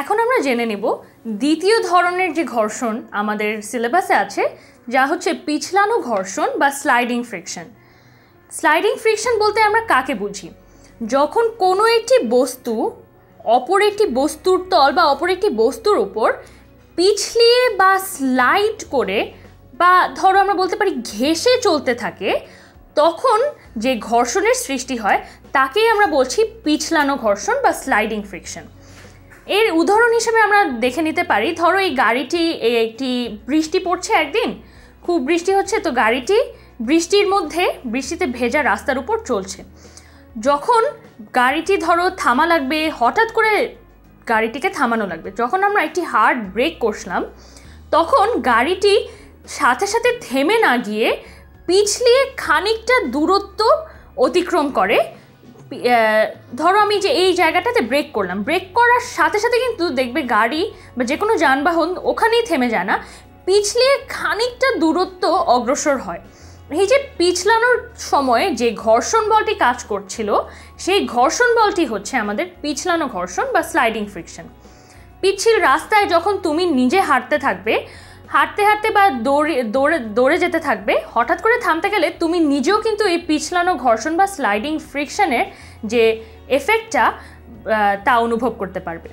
এখন আমরা জেনে নেব দ্বিতীয় ধরনের যে ঘর্ষণ আমাদের সিলেবাসে আছে, যা হচ্ছে পিছলানো ঘর্ষণ বা স্লাইডিং ফ্রিকশন। স্লাইডিং ফ্রিকশন বলতে আমরা কাকে বুঝি? যখন কোনো একটি বস্তু অপর একটি বস্তুর তল বা অপর একটি বস্তুর উপর পিছলিয়ে বা স্লাইড করে বা ধরো আমরা বলতে পারি ঘেঁষে চলতে থাকে, তখন যে ঘর্ষণের সৃষ্টি হয় তাকেই আমরা বলছি পিছলানো ঘর্ষণ বা স্লাইডিং ফ্রিকশন। এর উদাহরণ হিসেবে আমরা দেখে নিতে পারি, ধরো এই গাড়িটি একটি বৃষ্টি পড়ছে, একদিন খুব বৃষ্টি হচ্ছে, তো গাড়িটি বৃষ্টিতে ভেজা রাস্তার উপর চলছে। যখন গাড়িটি ধরো থামা লাগবে, হঠাৎ করে গাড়িটিকে থামানো লাগবে, যখন আমরা একটি হার্ড ব্রেক কষলাম, তখন গাড়িটি সাথে সাথে থেমে না গিয়ে পিছলিয়ে খানিকটা দূরত্ব অতিক্রম করে। ধরো আমি যে এই জায়গাটাতে ব্রেক করলাম, ব্রেক করার সাথে সাথে কিন্তু দেখবে গাড়ি বা যে কোনো যানবাহন ওখানেই থেমে যায় না, পিছলিয়ে খানিকটা দূরত্ব অগ্রসর হয়। এই যে পিছলানোর সময় যে ঘর্ষণ বলটি কাজ করছিল, সেই ঘর্ষণ বলটি হচ্ছে আমাদের পিছলানো ঘর্ষণ বা স্লাইডিং ফ্রিকশন। পিচ্ছিল রাস্তায় যখন তুমি নিজে হাঁটতে থাকবে, হাঁটতে হাঁটতে বা দৌড়ে যেতে থাকবে, হঠাৎ করে থামতে গেলে তুমি নিজেও কিন্তু এই পিছলানো ঘর্ষণ বা স্লাইডিং ফ্রিকশনের যে এফেক্টটা তা অনুভব করতে পারবে।